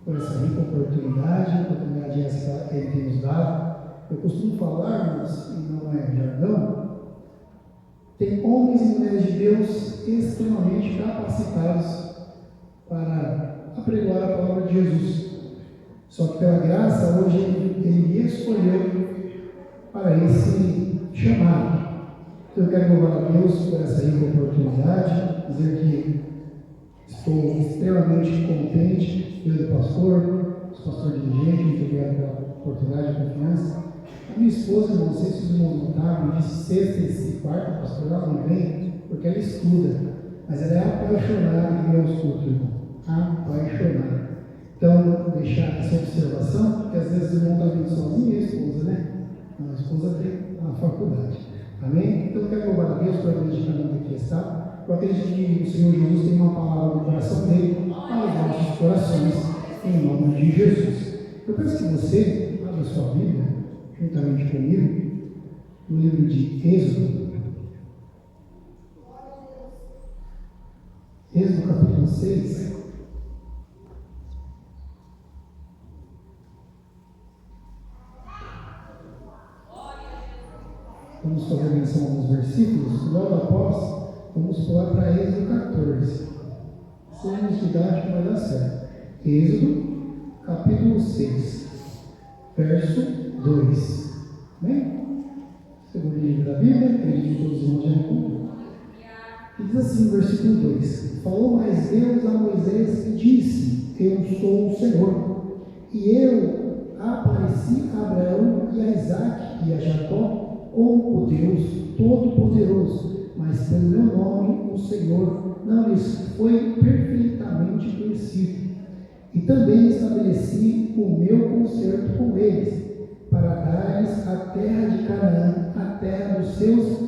por essa rica oportunidade essa que Ele tem nos dado. Eu costumo falar, mas não é jargão, tem homens e mulheres de Deus extremamente capacitados para apregoar a palavra de Jesus. Só que pela graça, hoje Ele me escolheu para esse chamado. Então eu quero louvar a Deus por essa rica oportunidade, dizer que estou extremamente contente pelo pastor, os pastores dirigentes, muito obrigado pela oportunidade e confiança. A minha esposa, não sei se os irmãos notaram, de sexta e quarta, pastor, ela não vem, porque ela estuda, mas ela é apaixonada em ir aos cultos, irmão. Apaixonada. Então, deixar essa observação, porque às vezes o irmão está vindo sozinho e a esposa, né? Não, a esposa tem a faculdade. Amém? Então, eu quero louvar a Deus para a vida de cada um que aqui está. Eu acredito que o Senhor Jesus tem uma palavra no coração dele para os nossos corações, em nome de Jesus. Eu peço que você abra sua Bíblia, juntamente comigo, no livro de Êxodo. Êxodo capítulo 6. Vamos fazer menção a alguns versículos, logo após, vamos pular para Êxodo 14. Sem estudar que vai dar certo. Êxodo, capítulo 6, verso 2. Amém? Segundo livro da Bíblia, acredito que todos os irmãos já encontram. E diz assim, versículo 2: Falou mais Deus a Moisés e disse: Eu sou o Senhor. E eu apareci a Abraão e a Isaque e a Jacó como o Deus Todo-Poderoso, mas pelo meu nome, o Senhor, não lhes foi perfeitamente conhecido. E também estabeleci o meu concerto com eles, para dar-lhes a terra de Canaã, a terra das suas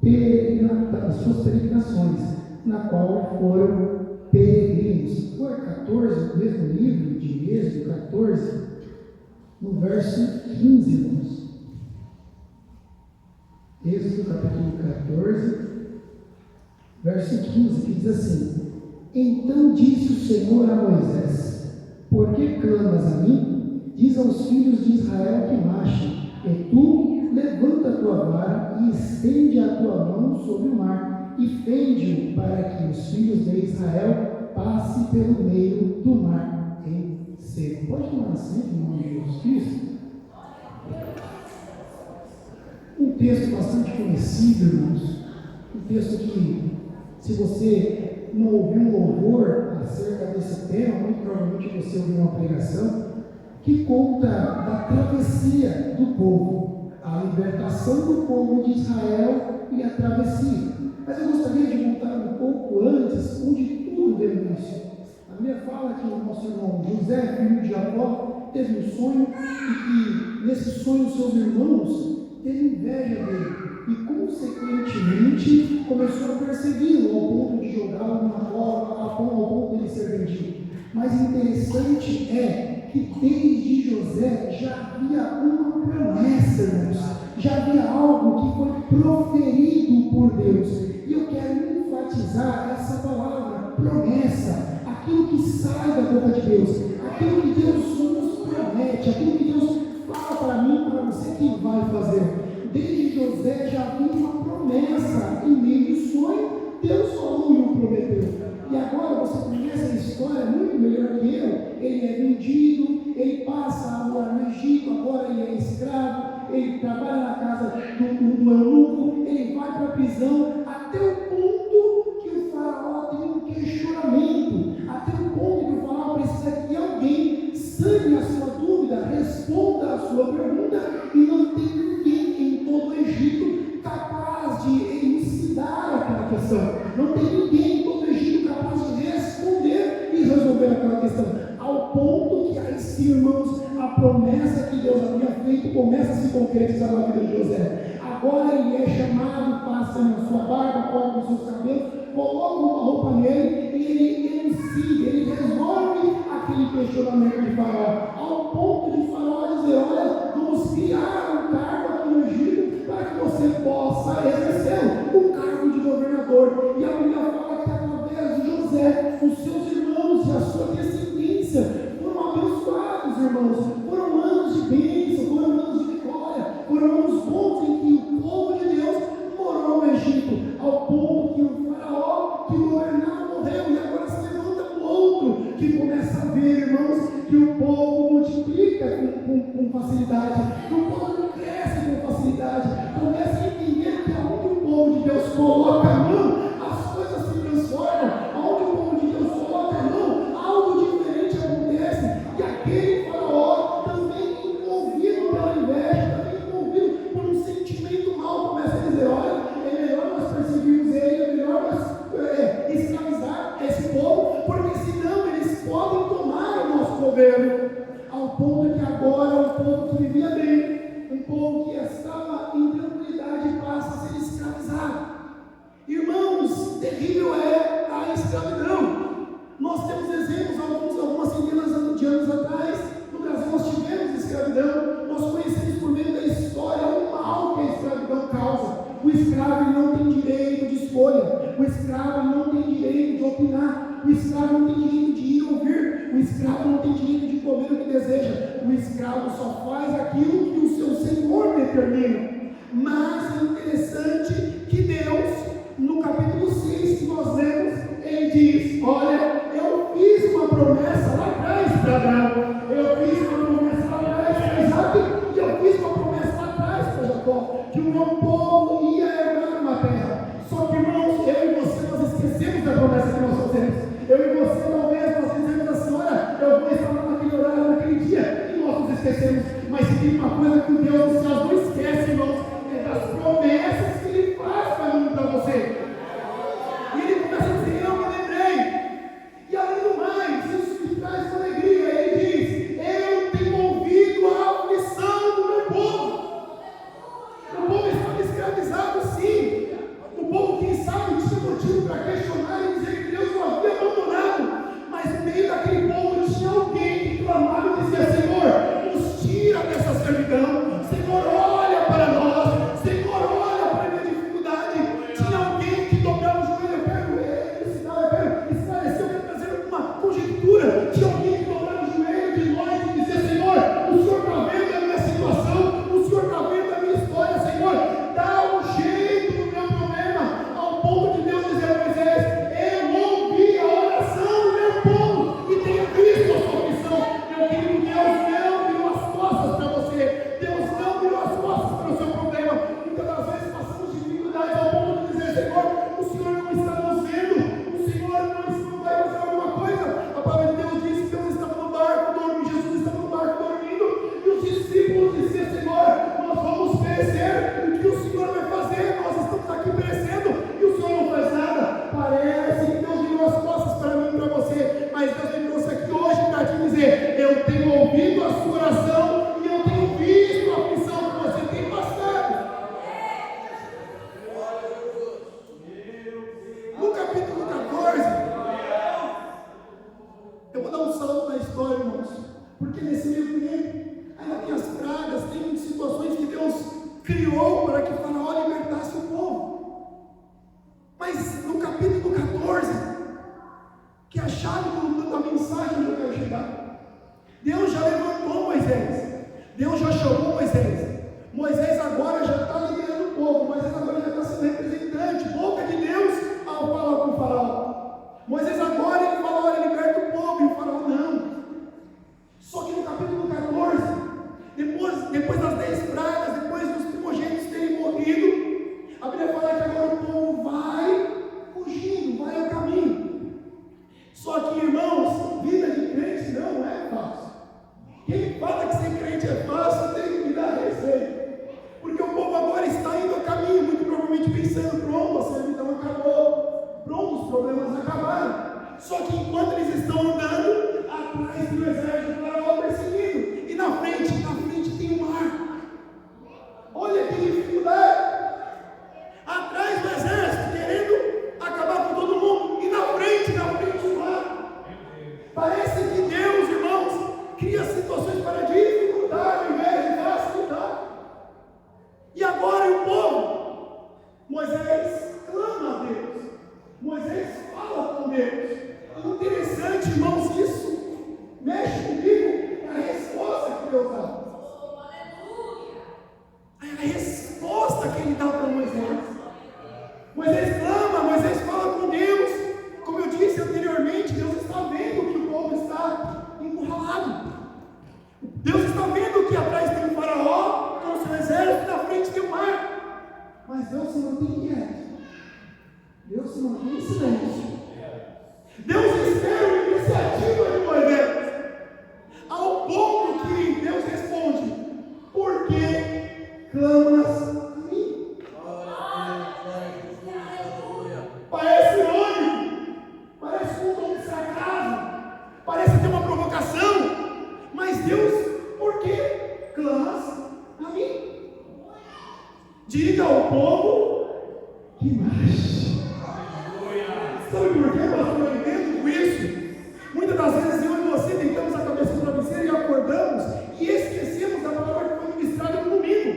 peregrinações, na qual foram peregrinos. Por 14, no mesmo livro de Êxodo 14, no verso 15, irmãos. Êxodo capítulo 14, verso 15, que diz assim: Então disse o Senhor a Moisés: Por que clamas a mim? Diz aos filhos de Israel que marchem, e tu levanta a tua vara e estende a tua mão sobre o mar, e fende-o para que os filhos de Israel passem pelo meio do mar em seco. Pode tomar assento em nome de Jesus Cristo? Um texto bastante conhecido, irmãos. Um texto que, se você não ouviu um louvor acerca desse tema, muito provavelmente você ouviu uma pregação que conta da travessia do povo, a libertação do povo de Israel e a travessia. Mas eu gostaria de voltar um pouco antes, onde tudo deu início. A Bíblia fala que o nosso irmão José, filho de Jacó, teve um sonho e que nesse sonho seus irmãos teve inveja dele e, consequentemente, começou a persegui-lo ao ponto de jogá-lo numa cova, ao ponto de ele ser vendido. Mas interessante é que desde José já havia uma promessa, irmãos, já havia algo que foi proferido por Deus. E eu quero enfatizar essa palavra, promessa, aquilo que sai da boca de Deus, aquilo que Deus nos promete, aquilo que Deus fala para mim, para você, que vai fazer. Desde José já havia uma promessa, em meio do sonho, Deus falou e o prometeu. E agora você conhece a história muito melhor que eu. Ele é vendido, ele passa a morar no Egito, agora ele é escravo, ele trabalha na casa do eunuco, ele vai para a prisão, até o ponto que o faraó tem um questionamento, até o ponto que o faraó precisa que alguém sane a sua dúvida, responda a sua pergunta, e não tem ninguém em todo o Egito capaz de elucidar aquela questão. Não tem ninguém em todo o Egito capaz de responder e resolver aquela questão. Ao ponto que aí sim, irmãos, a promessa que Deus havia feito começa a se concretizar na vida de José. Agora ele é chamado, passa na sua barba, corta os seus cabelos, coloca uma roupa nele e ele ensina, ele resolve aquele questionamento de Faraó, ao ponto de Faraó dizer: olha, vamos criar um cargo aqui no Egito para que você possa exercer o cargo de governador. E a Bíblia fala que através de José, os seus irmãos e a sua descendência foram irmãos, foram anos de bênção, foram anos de vitória, foram anos bons em que o povo de Deus morou no Egito, ao ponto que o faraó que governava morreu, e agora se levanta um outro que começa a ver, irmãos, que o povo multiplica com facilidade, que o povo não cresce com facilidade, começa a entender que aonde o povo de Deus coloca a mão, as coisas se transformam, aonde o povo de Deus coloca a mão, algo diferente acontece, e aquele faraó também envolvido pela inveja, também envolvido por um sentimento mal, começa a dizer, olha, é melhor nós perseguirmos ele, é melhor nós escravizar esse povo, porque senão eles podem tomar o nosso governo, ao ponto que agora um povo que vivia bem, um povo que estava em tranquilidade passa a ser escravizado. Irmãos, terrível é a escravidão. Nós temos exemplos, algumas centenas de anos atrás, no Brasil nós tivemos escravidão, nós conhecemos por meio da história o mal que a escravidão causa. O escravo ele não tem direito de escolha, o escravo ele não tem direito de opinar, o escravo não tem direito de ir ouvir, o escravo não tem direito de comer o que deseja, o escravo só faz aquilo que o seu senhor determina. Mas é interessante que Deus, no capítulo 6 que nós lemos, ele diz, olha, eu fiz uma promessa lá atrás para Abraão, eu fiz uma promessa lá atrás para Isaac, e eu fiz uma promessa lá atrás para Jacó, que o meu povo ia herdar uma terra. Só que, irmãos, eu e você, nós esquecemos da promessa que nós fazemos. Eu e você, talvez, nós dizemos assim, olha, eu vou estar naquele horário, naquele dia, e nós nos esquecemos. Mas se tem uma coisa que o Deus dos céus não esquece, irmãos, é das promessas que Ele faz para mim e para você. E Ele começa a dizer, eu me lembrei. E além do mais, isso me traz alegria. Ele diz, eu tenho ouvido a aflição do meu povo. O povo estava escravizado, sim. O povo, quem sabe, tinha motivo para questionar e dizer que Deus o havia abandonado. Mas no meio daquele povo tinha alguém que clamava e dizia, Senhor, nos tira dessa servidão. Senhor, olha para nós. Senhor, olha para a minha dificuldade. Tinha alguém que dobrava o joelho. Eu quero esclarecer, eu quero trazer uma conjectura. Tinha alguém que dobrava o joelho de nós e dizia, Senhor, o Senhor está vendo a minha situação, o Senhor está vendo a minha história, Senhor, dá um jeito no meu problema, ao ponto de Deus dizer a Moisés, eu ouvi a oração do meu povo e tenho visto a sua missão. Meu querido, Deus não virou as costas para você, Deus não virou as costas para o seu problema. Muitas das vezes passamos dificuldades ao ponto de dizer, Senhor, o Senhor não está nos vendo, o Senhor não vai fazer alguma coisa. A palavra de Deus diz que Deus estava no barco dormindo, Jesus estava no barco dormindo, e os discípulos diziam, Senhor, nós vamos perecer, o que o Senhor vai fazer? Nós estamos aqui perecendo, e o Senhor não faz nada. Parece que Deus virou as costas para mim e para você, mas Deus me trouxe aqui hoje para te dizer, eu tenho ouvido a sua oração, e eu tenho visto a aflição que você tem passado. No capítulo 14, eu vou dar um salto na história, irmãos, porque nesse meio tempo ainda tem as pragas, tem situações que Deus criou para que o faraó libertasse o povo. Mas no capítulo 14, que é a chave da mensagem que eu quero chegar, Deus já levantou Moisés, Deus já chamou Moisés. Moisés agora já está liderando o povo, Moisés agora já está sendo representante, boca de Deus ao falar com o faraó. Moisés agora ele fala, olha, liberta o povo, e o faraó não. Só que no capítulo 14, depois das 10 pragas, depois dos primogênitos terem morrido, a Bíblia fala que agora o povo vai fugindo, vai ao caminho. Só que, irmãos, vida de crente não é fácil. mantém quieto. Deus se mantém em silêncio. Deus espera a iniciativa de Moisés, ao ponto que Deus responde: por que clamas a mim? Parece irônico, parece um tom de sarcasmo, parece ter uma provocação, mas Deus, por que clamas a mim? Diga ao povo que marche. Sabe por quê, pastor? Eu entendo com isso. Muitas das vezes eu e você deitamos a cabeça no travesseiro e acordamos e esquecemos da palavra que foi ministrada no domingo.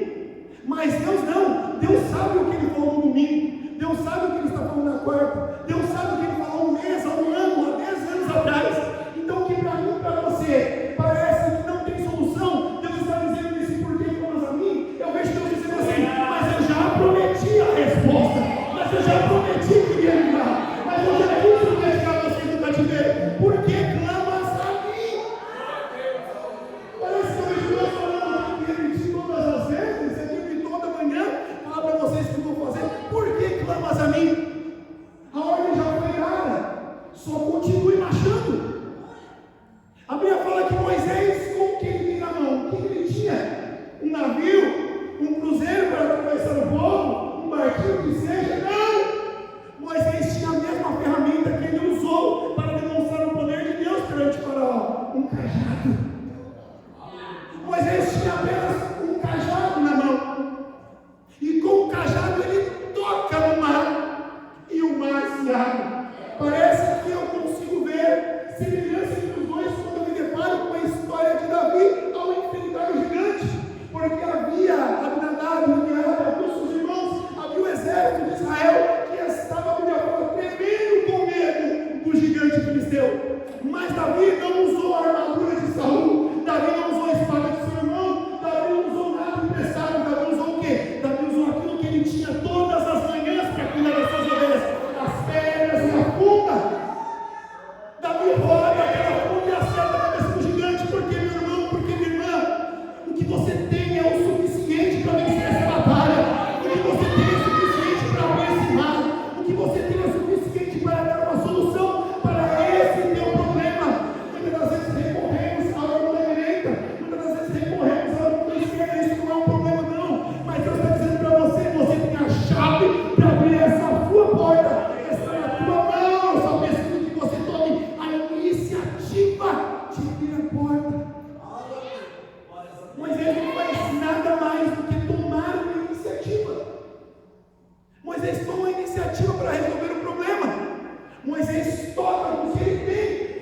Mas Deus não. Deus sabe o que Ele falou no domingo. Deus sabe o que Ele está falando na quarta. Deus sabe o que Ele falou um mês, há um ano, há 10 anos atrás. Então, o que para mim e para você parece que não tem solução, Deus está dizendo isso: por que clamas a mim? Eu vejo Deus dizendo assim: mas eu já prometi a resposta. Mas eu já prometi que ia me dar. Mas eu já disse que ia tirar você do cativeiro. Por que clamas a mim? Parece que eu vejo Deus falando que repetir todas as vezes, aqui toda manhã, falar para vocês o que eu vou fazer. Por que clamas a mim? A ordem já foi dada, só continue marchando. A Bíblia fala que Moisés, com o que ele tem na mão? O que ele tinha? Um navio? Um cruzeiro para atravessar o povo? Um barquinho que seja? Não! Moisés tinha a mesma ferramenta que ele usou para demonstrar o poder de Deus perante o faraó: um cajado. Moisés tinha apenas um cajado na mão, e com o cajado ele toca no mar, e o mar se abre. Parece que eu consigo ver semelhança entre os dois quando eu me deparo com a história de Davi ao enfrentar o gigante, porque havia Abinadab, havia os seus irmãos, havia o exército de Israel que estava, a Bíblia fala, tremendo com medo do gigante filisteu. Mas Davi não usou a armadura de Saul, Davi não usou a espada de seu irmão, Davi não usou nada emprestado. Davi usou o quê? Davi usou aquilo que ele tinha todas as manhãs para cuidar das suas ovelhas: as pedras e a funda. Davi roda aquela funda e acerta a cabeça do gigante. Porque, meu irmão, porque, minha irmã, o que você tem é o suficiente para vencer essa batalha. O que você tem é o suficiente para abrir esse mar. O que você tem é o suficiente para dar uma solução para esse teu problema. Muitas das vezes recorremos à arma da direita, muitas das vezes recorremos à arma da esquerda. Isso não é um problema, não. Mas Deus está dizendo para você: você tem a chave para abrir essa sua porta. Essa é a tua mão. Eu só preciso que você tome a iniciativa de abrir a porta. Moisés não faz nada mais do que tomar uma iniciativa. Moisés toma a iniciativa para resolver o problema. Moisés toca com o que ele tem.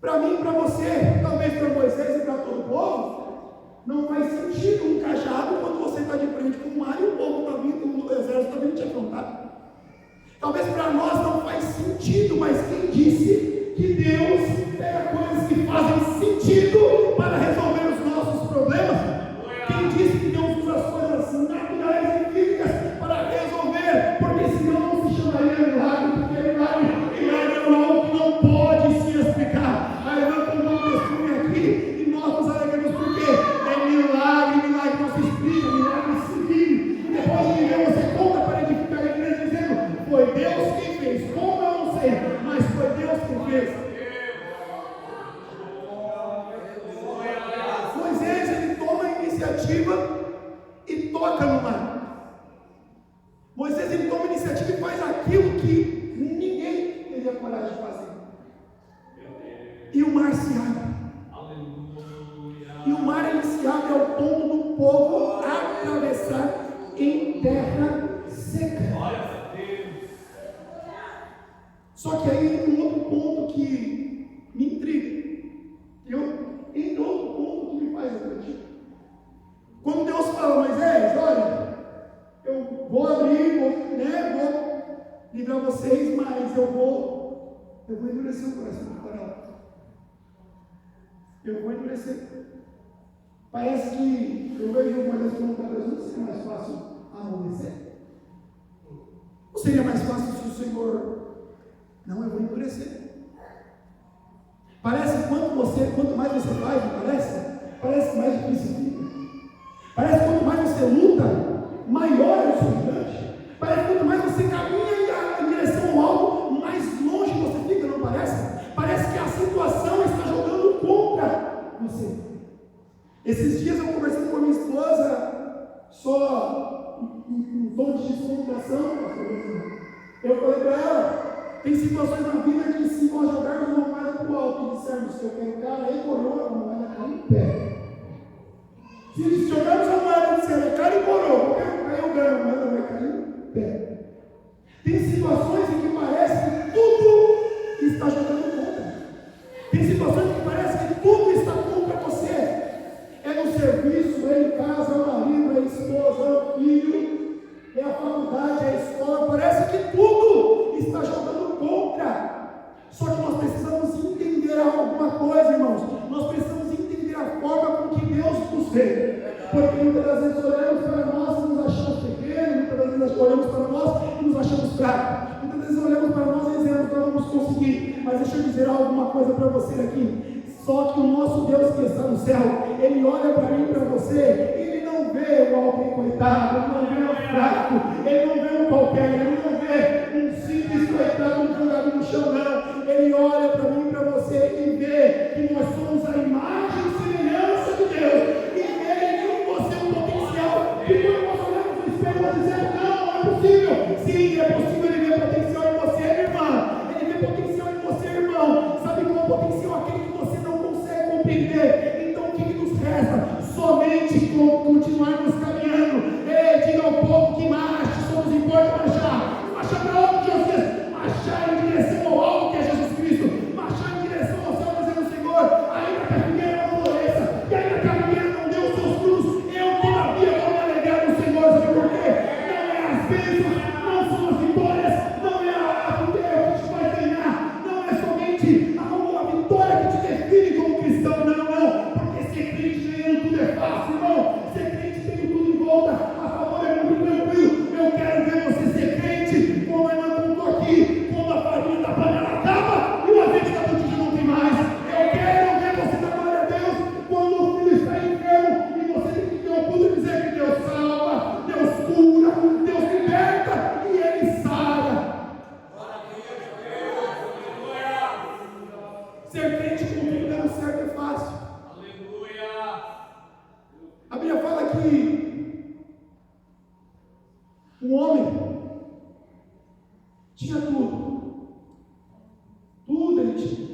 Para mim e para você, talvez para Moisés e para todo o povo, não faz sentido um cajado quando você está de frente com o mar e o povo está vindo, o exército está vindo te afrontar. Talvez para nós não faz sentido, mas quem disse que Deus pega coisas que fazem sentido para resolver os nossos problemas? Quem disse que Deus usa as coisas naturais e físicas para resolver? Porque senão não se chamaria milagre, porque milagre é algo que não pode se explicar. Aí eu vou um testemunho aqui e nós nos alegramos porque é milagre não se explica, milagre se vive. Depois de viver, você conta para edificar a igreja dizendo: foi Deus quem fez. Como eu não sei, mas foi Deus quem fez. Moisés, ele toma a iniciativa e toca no mar. Moisés, ele toma a iniciativa e faz aquilo que ninguém teria coragem de fazer. E o mar se abre. E o mar, ele se abre ao ponto do povo atravessar em terra seca. Só que aí entra um outro ponto que me intriga. Entra outro ponto que me faz refletir. Quando Deus fala: Moisés, olha, eu vou abrir, vou livrar vocês, mas eu vou endurecer o coração do faraó. Eu vou endurecer. Parece que eu vejo Moisés falando para Deus: não seria mais fácil amolecer? Não seria mais fácil se o Senhor... Não, eu vou endurecer. Parece que quanto mais você faz, parece que mais difícil fica. Parece que quanto mais você luta, maior é o sofrimento. Esses dias eu conversando com a minha esposa, só em tom de descontração, eu falei para ela, tem situações na vida que se nós jogarmos uma moeda para o alto e dissermos que eu quero cara e coroa, a moeda cai em pé. Se jogarmos a moeda e dissermos cara e coroa, eu ganho, a moeda vai cair em pé. Tem situações em que parece que tudo está jogando contra. Tem situações que parece que tudo está contra você. É no serviço, é em casa, é o marido, é a esposa, é o filho, é a faculdade, é a escola. Parece que tudo está jogando contra. Só que nós precisamos entender alguma coisa, irmãos. Nós precisamos entender a forma com que Deus nos vê. Porque muitas das vezes olhamos para nós e nos achamos pequenos, muitas das vezes olhamos para nós e nos achamos fracos. Muitas vezes olhamos para nós e dizemos que não vamos conseguir. Mas deixa eu dizer alguma coisa para você aqui. Só que o nosso Deus que está no céu, Ele olha para mim e para você, Ele não vê o alguém coitado, Ele não vê o fraco, Ele não vê um qualquer, Ele não vê um simples coitado jogado no chão, não. Ele olha para mim e para você e vê que nós somos a imagem e semelhança de Deus, e vê em você um potencial, e quando nós olhamos no espelho, nós dizemos, não é possível. Sim, é possível. Ele vê potencial em você, irmã, Ele vê potencial em você, irmão. Sabe qual é o potencial? Aquele que você não consegue compreender. Então o que nos resta? Somente continuarmos caminhando. Diga ao povo que marche, só nos importa marchar. Marchar para onde, Jesus? Marchar em direção ao alto, que é Jesus Cristo. Marchar em direção ao céu, dizendo, Senhor, ainda que a figueira não floresça, e ainda que a figueira não dê os seus frutos, eu todavia vou me alegrar no Senhor. Sabe por quê? Não é as bênçãos, não são as vitórias, não é a vitória que te vai ganhar, não é somente a vitória que te define como cristão, não, porque ser crente ganhando tudo é fácil, irmão. Ser crente tem tudo em volta, a favor é muito tranquilo. Eu quero ver você ser crente, como a irmã contou aqui, quando a farinha da panela acaba e o azeite da botija não tem mais. Eu quero ver você dar glória a Deus quando o filho está enfermo e você tem que ter o culto e dizer que Deus salva, Deus cura, Deus liberta e Ele sara. Ser crente com tudo dando certo é fácil. A Bíblia fala que um homem tinha tudo. Tudo ele tinha.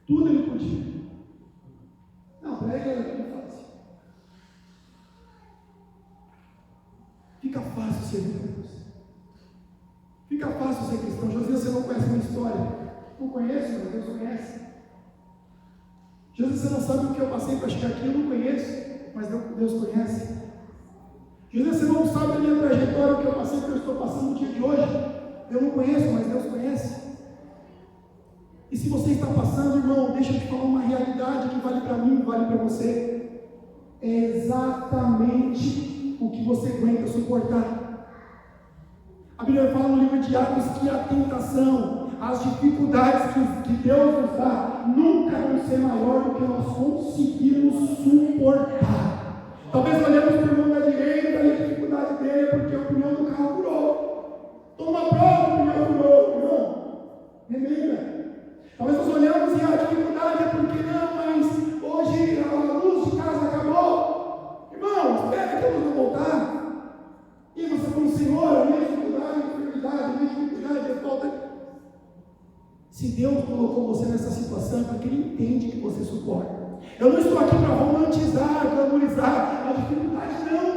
Tudo ele podia. Não, para ele era tudo fácil. Fica fácil ser Deus. Fica fácil ser cristão. Josias, você não conhece a minha história. Não conheço, mas Deus conhece. Jesus, você não sabe o que eu passei para chegar aqui, eu não conheço, mas Deus conhece. Jesus, você não sabe a minha trajetória, o que eu passei, o que eu estou passando no dia de hoje, eu não conheço, mas Deus conhece. E se você está passando, irmão, deixa eu te falar uma realidade que vale para mim, vale para você. É exatamente o que você aguenta suportar. A Bíblia fala no livro de Atos que a tentação, as dificuldades que Deus nos dá nunca vão ser maior do que nós conseguimos suportar. Talvez olhemos para o irmão da direita e a dificuldade dele é porque o pneu do carro furou. Toma uma prova, o pneu furou, irmão. Remenda. Talvez nós olhamos e a dificuldade é porque não, mas hoje a luz de casa acabou. Irmão, espera que a luz vai voltar. E você fala, Senhor, a minha dificuldade, a minha dificuldade é falta. Se Deus colocou você nessa situação, é porque Ele entende que você suporta. Eu não estou aqui para romantizar, glamorizar a dificuldade, não.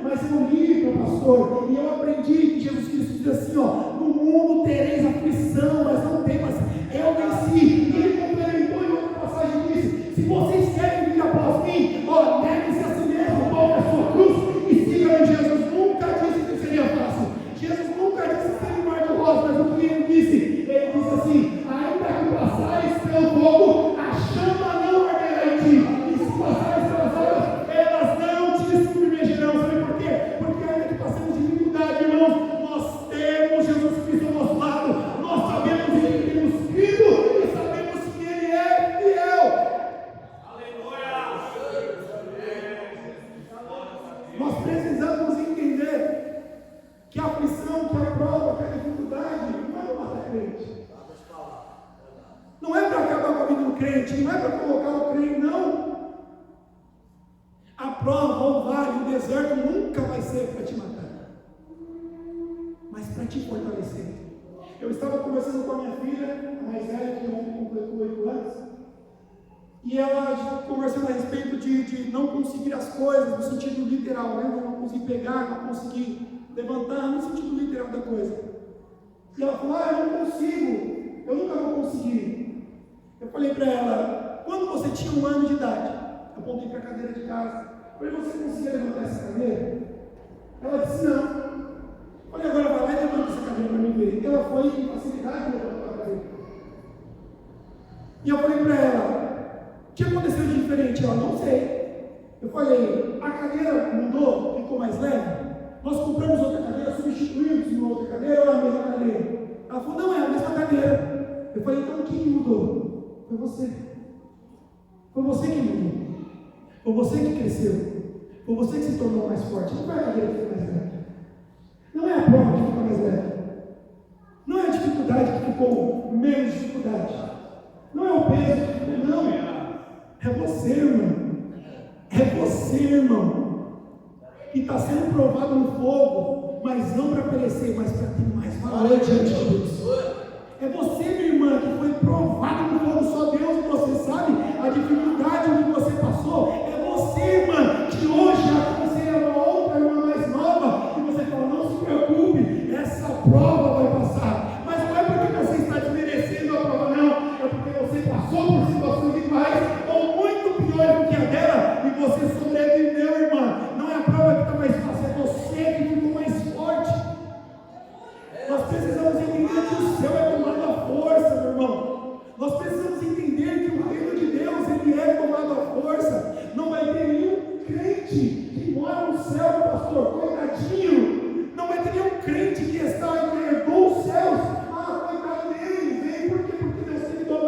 Mas eu li, meu pastor, e eu aprendi que Jesus Cristo diz assim, no mundo tereis aflição, mas não temas, eu venci. E Ele complementou em outra passagem e disse, se vocês querem vir após mim, negue-se a si mesmo, tome a sua cruz e sigam Jesus. Nunca disse que seria fácil. Jesus nunca disse que seria mar de rosa, mas o que Ele disse? Ele disse assim, ainda que passares pelo fogo, a chama não arderá em ti, e se passares pelas águas, elas não te submergirão. Sabe por quê? Porque ainda que passemos dificuldade, irmãos, nós temos Jesus Cristo ao nosso lado, nós sabemos em quem temos crido e sabemos que Ele é fiel. Aleluia! Nós precisamos entender que a aflição, que a prova, que a dificuldade não é para matar crente. Não é para acabar com a vida do do crente, não é para colocar o crente, não. A prova, o vale, o deserto nunca vai ser para te matar, mas para te fortalecer. Eu estava conversando com a minha filha, a mais velha, que ontem completou 8 anos, e ela conversando a respeito de não conseguir as coisas, no sentido literal, né? Não conseguir pegar, não conseguir levantar, no sentido literal da coisa. E ela falou, eu não consigo, eu nunca vou conseguir. Eu falei para ela, quando você tinha 1 ano de idade, eu apontei para a cadeira de casa, eu falei, você conseguia levantar essa cadeira? Ela disse, não. Eu falei, agora vai lá e levanta essa cadeira para mim ver. Ela foi com facilidade levantar a cadeira. E eu falei para ela, o que aconteceu de diferente? Ela, não sei. Eu falei, a cadeira mudou, ficou mais leve? Nós compramos outra cadeira, substituímos uma outra cadeira ou é a mesma cadeira? Ela falou, não, é a mesma cadeira. Eu falei, então o que mudou? Foi você. Foi você que mudou. Foi você que cresceu. Foi você que se tornou mais forte. Não foi a cadeira que ficou mais leve. Não é a prova que ficou mais leve. Não é a dificuldade que ficou menos dificuldade. Não é o peso que ficou, não. É você, irmão. É você, irmão. Que está sendo provado no fogo, mas não para perecer, mas para ter mais valor diante de Deus. É você, minha irmã, que foi provado no fogo, só Deus e você sabe a dificuldade onde você passou. É você, irmã, que hoje aconselha uma outra irmã mais nova, e você fala, não se preocupe, essa prova vai passar. Mas não é porque você está desmerecendo a prova, não. É porque você passou por situações iguais, ou muito pior do que a dela, e você sobreviveu, irmã. Não é a prova que está mais fácil, é você que ficou mais forte. Nós precisamos entender que o céu é tomado à força, meu irmão. Nós precisamos entender que o reino de Deus, ele é tomado à força. Não vai ter nenhum crente que mora no céu, pastor, coitadinho. Não vai ter nenhum crente que herdou os céus. Ah, coitado dele, vem porque Deus te deu.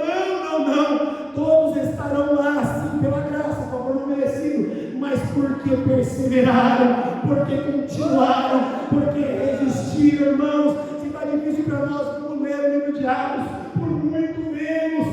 Não. Todos estarão lá, sim, pela graça, favor não merecido, mas porque perseveraram, porque continuaram, porque resistiram, irmãos. Se está difícil para nós, vamos ler o livro de Atos, por muito menos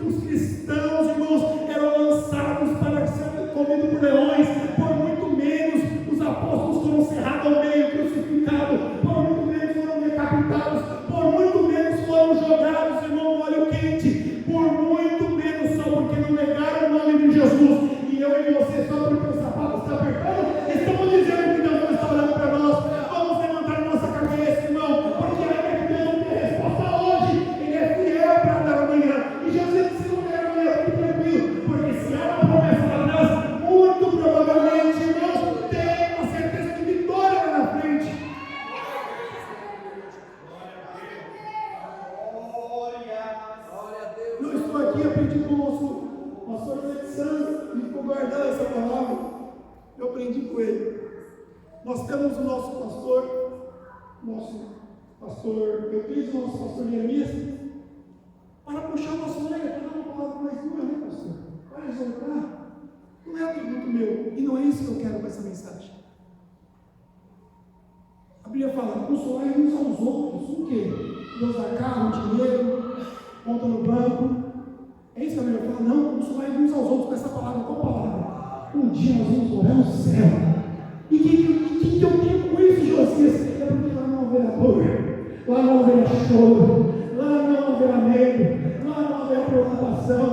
os cristãos, irmãos, eram lançados para ser comidos por leões, por muito menos os apóstolos foram cerrados ao meio, crucificados, por muito menos foram decapitados, por muito menos foram jogados, irmão, no óleo quente, por muito menos, só porque não negaram o nome de Jesus. E eu e você, só porque o sapato está apertando, estamos dizendo que Deus não está olhando para nós. Vamos levantar a nossa cabeça, irmão, porque ainda que Deus não tenha resposta hoje, Ele é fiel para dar amanhã. E Jesus disse, se não der amanhã, fique tranquilo, porque se há uma promessa para nós, muito provavelmente, irmãos, tem uma certeza de vitória lá na frente. Não estou aqui a pedir para o nosso pastor Alexandre, ele ficou guardando essa palavra, eu aprendi com ele. Nós temos o nosso pastor Euclides, o nosso pastor Jeremias, para puxar o nosso orelha, para dar uma palavra mais dura, né, pastor? Para exortar. Não é atributo meu, e não é isso que eu quero com essa mensagem. A Bíblia fala, consolar uns aos outros, o quê? Deus dá carro, dinheiro, conta no banco. É isso que a Bíblia fala, não, consolar uns aos outros com essa palavra. Qual palavra? Um dia nós vamos morar no céu. E que eu tenho com isso, Josias? É porque lá não haverá dor, lá não haverá choro, lá não haverá medo, lá não haverá preocupação.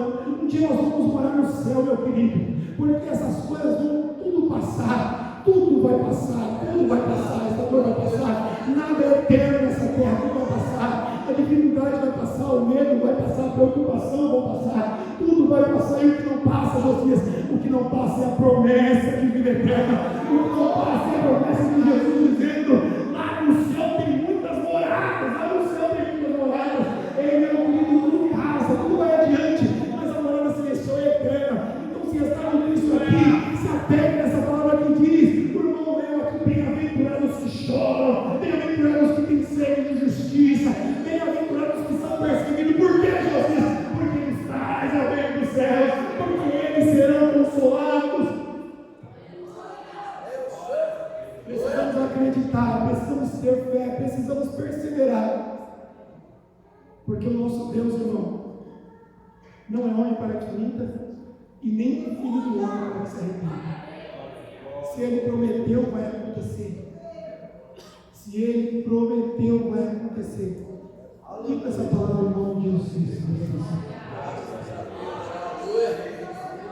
Um dia nós vamos morar no céu, meu querido, porque essas coisas vão tudo passar, tudo vai passar, essa dor vai passar, nada é eterno nessa terra, tudo vai passar, a dificuldade vai passar, o medo vai passar, a preocupação vai passar, tudo vai passar. E o que não passa, Josias, o que não passa é a promessa de vida eterna, o que não passa é a promessa de Jesus dizendo, lá no céu tem muitas moradas, lá no céu tem muitas moradas. Ei, meu querido, tudo passa, tudo vai adiante, mas a morada celestial é eterna. Então, se está ouvindo isso aqui, se apegue nessa palavra que diz, por irmão meu aqui, bem-aventurados que choram, bem-aventurados que têm sede de justiça, bem-aventurados que são perseguidos. Por que, Jesus? Porque eles trazem ao reino dos céus, porque eles serão consolados. Precisamos acreditar, precisamos ter fé, precisamos perseverar, porque o nosso Deus, irmão, não é homem para que minta, e nem filho do homem para que se arrependa. Se ele prometeu, vai acontecer. Se ele prometeu, vai acontecer. Diga essa palavra em nome de Jesus Cristo.